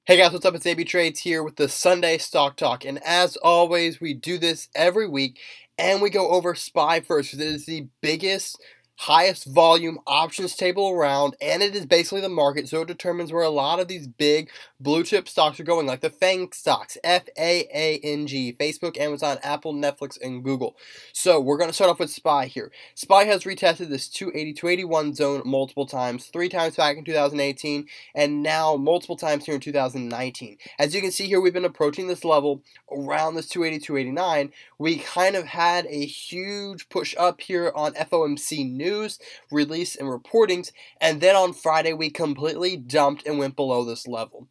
Hey guys, what's up? It's AB Trades here with the Sunday Stock Talk, and as always, we do this every week, and we go over SPY first, because it is the biggest, highest volume options table around, and it is basically the market, so it determines where a lot of these big blue chip stocks are going, like the FANG stocks, F-A-A-N-G, Facebook, Amazon, Apple, Netflix, and Google. So we're going to start off with SPY here. SPY has retested this 280, 281 zone multiple times, 3 times back in 2018, and now multiple times here in 2019. As you can see here, we've been approaching this level around this 280, 289. We kind of had a huge push up here on FOMC news, release, and reportings, and then on Friday we completely dumped and went below this level.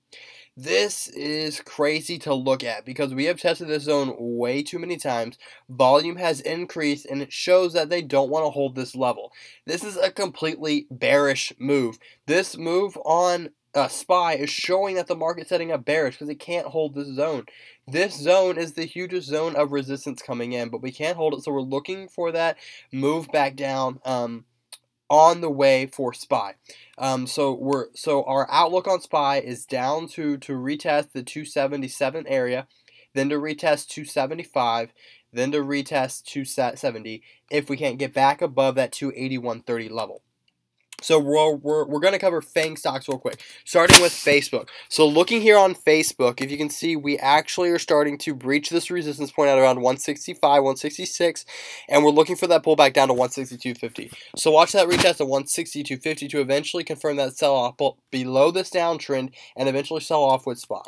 This is crazy to look at because we have tested this zone way too many times. Volume has increased, and it shows that they don't want to hold this level. This is a completely bearish move. This move on SPY is showing that the market's setting up bearish because it can't hold this zone. This zone is the hugest zone of resistance coming in, but we can't hold it, so we're looking for that move back down on the way for SPY. So our outlook on SPY is down to retest the 277 area, then to retest 275, then to retest 270 if we can't get back above that 281.30 level. So we're going to cover FANG stocks real quick, starting with Facebook. So looking here on Facebook, if you can see, we actually are starting to breach this resistance point at around 165, 166, and we're looking for that pullback down to 162.50. So watch that retest at 162.50 to eventually confirm that sell-off below this downtrend and eventually sell off with SPY.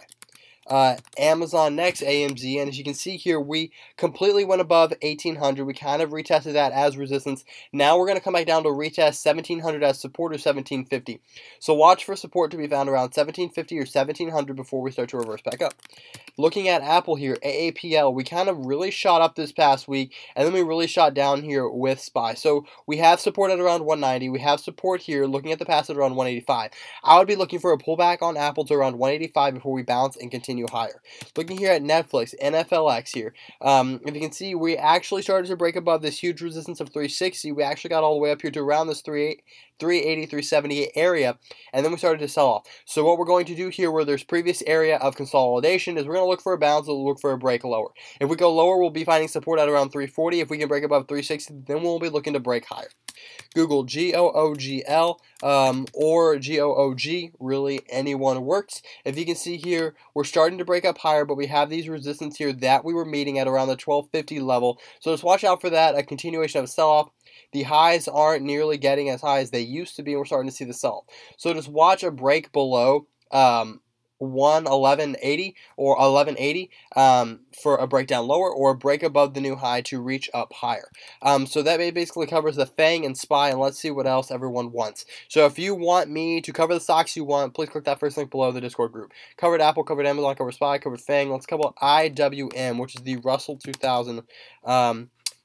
Amazon next, AMZ, and as you can see here, we completely went above 1800. We kind of retested that as resistance. Now we're going to come back down to retest 1700 as support or 1750. So watch for support to be found around 1750 or 1700 before we start to reverse back up. Looking at Apple here, AAPL, we kind of really shot up this past week, and then we really shot down here with SPY. So we have support at around 190. We have support here, looking at the past at around 185. I would be looking for a pullback on Apple to around 185 before we bounce and continue higher. Looking here at Netflix, NFLX here, if you can see, we actually started to break above this huge resistance of 360. We actually got all the way up here to around this 380, 370 area, and then we started to sell off. So what we're going to do here, where there's previous area of consolidation, is we're going to look for a bounce, we'll look for a break lower. If we go lower, we'll be finding support at around 340. If we can break above 360, then we'll be looking to break higher. Google, G-O-O-G-L, or G-O-O-G, really anyone works. If you can see here, we're starting to break up higher, but we have these resistance here that we were meeting at around the 1250 level. So just watch out for that, a continuation of a sell-off. The highs aren't nearly getting as high as they used to be, and we're starting to see the sell. So just watch a break below 1180 or 1180 for a breakdown lower, or a break above the new high to reach up higher. So that basically covers the FANG and SPY, and let's see what else everyone wants. So if you want me to cover the stocks you want, please click that first link below the Discord group. Covered Apple, covered Amazon, covered SPY, covered FANG. Let's cover IWM, which is the Russell 2000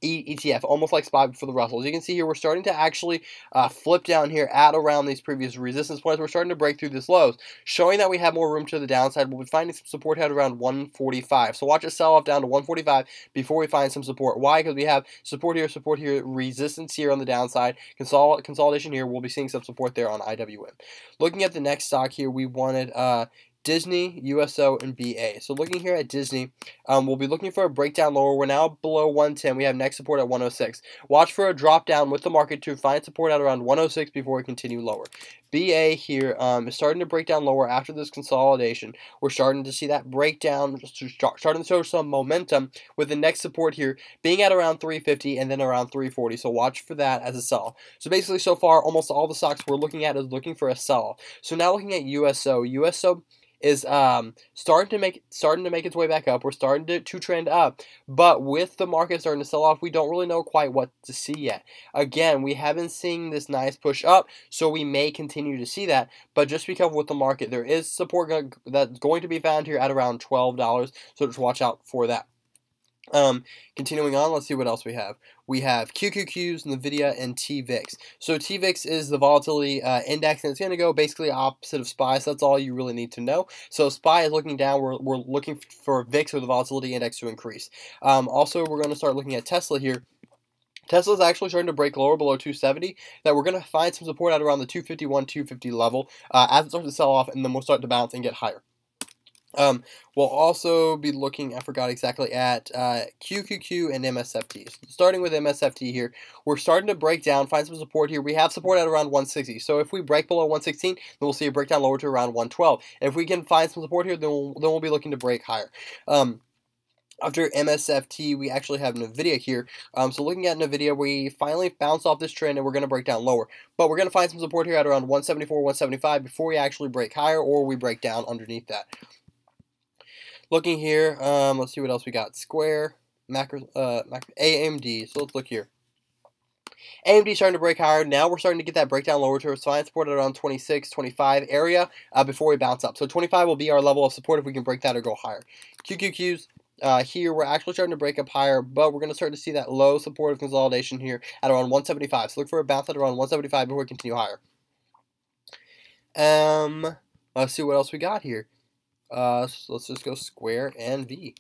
ETF, almost like SPY for the Russell. As you can see here, we're starting to actually flip down here at around these previous resistance points. We're starting to break through this lows, showing that we have more room to the downside. We'll be finding some support at around 145. So watch us sell off down to 145 before we find some support. Why? Because we have support here, resistance here on the downside, consolidation here. We'll be seeing some support there on IWM. Looking at the next stock here, we wanted Disney, USO, and BA. So looking here at Disney, we'll be looking for a breakdown lower. We're now below 110. We have next support at 106. Watch for a drop down with the market to find support at around 106 before we continue lower. BA here is starting to break down lower after this consolidation. We're starting to see that breakdown, starting to show some momentum, with the next support here being at around 350 and then around 340. So watch for that as a sell. So basically, so far, almost all the stocks we're looking at is looking for a sell. So now looking at USO. USO is starting to make its way back up. We're starting to trend up, but with the market starting to sell off, we don't really know quite what to see yet. Again, we haven't seen this nice push up, so we may continue to see that, but just be careful with the market. There is support that's going to be found here at around $12, so just watch out for that. Continuing on, let's see what else we have. We have QQQs, NVIDIA, and TVIX. So TVIX is the volatility index, and it's going to go basically opposite of SPY, so that's all you really need to know. So SPY is looking down. We're looking for VIX, or the volatility index, to increase. Also, we're going to start looking at Tesla here. Tesla's actually starting to break lower below 270, that we're going to find some support at around the 251, 250 level as it starts to sell off, and then we'll start to bounce and get higher. We'll also be looking, I forgot exactly, at QQQ and MSFT. So starting with MSFT here, we're starting to break down, find some support here. We have support at around 160. So if we break below 116, then we'll see a breakdown lower to around 112. And if we can find some support here, then we'll be looking to break higher. After MSFT, we actually have NVIDIA here. So looking at NVIDIA, we finally bounced off this trend and we're going to break down lower. But we're going to find some support here at around 174, 175 before we actually break higher or we break down underneath that. Looking here, let's see what else we got. Square, AMD. So let's look here. AMD starting to break higher. Now we're starting to get that breakdown lower to our find support at around 26, 25 area before we bounce up. So 25 will be our level of support if we can break that or go higher. QQQs. Here we're actually starting to break up higher, but we're going to start to see that low support of consolidation here at around 175. So look for a bounce at around 175 before we continue higher. Let's see what else we got here. So let's just go Square and V.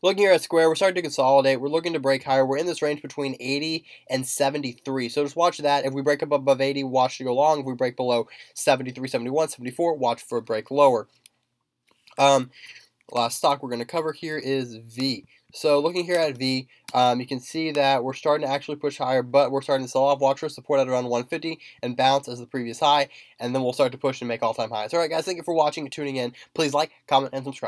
Looking here at Square, we're starting to consolidate. We're looking to break higher. We're in this range between 80 and 73. So just watch that. If we break up above 80, watch to go long. If we break below 73, 71, 74, watch for a break lower. Last stock we're going to cover here is V. So looking here at V, you can see that we're starting to actually push higher, but we're starting to sell off. Watch for support at around 150 and bounce as the previous high, and then we'll start to push and make all-time highs. All right, guys, thank you for watching and tuning in. Please like, comment, and subscribe.